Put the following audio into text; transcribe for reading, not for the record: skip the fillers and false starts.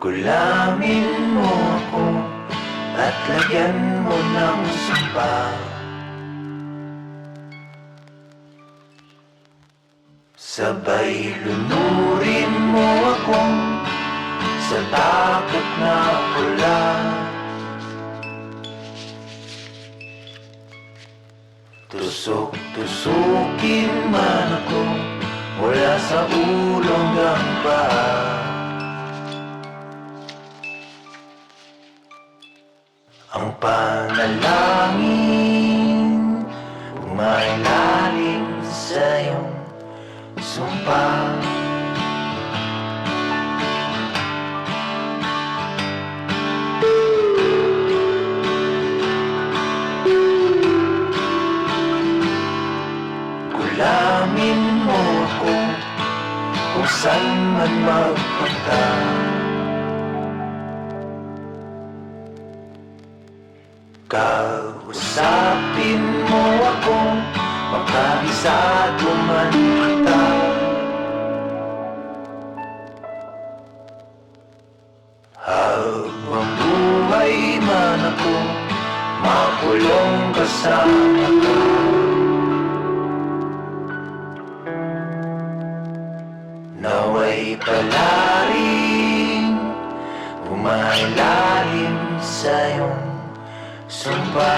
Kulamin mo ako at lagyan mo ng sumpa. Sabay lunurin mo ako sa dagat na pula. Tusok-tusukin man ako mula sa ulo hanggang paa. Ang panalangin umailalim sa iyong sumpa. Kulamin mo ako kung saan man magpunta. Kausapin mo ako, makabisado man kita. Habang buhay man ako, makulong kasama ko. Naway palaring umailalim sa iyong sumpa.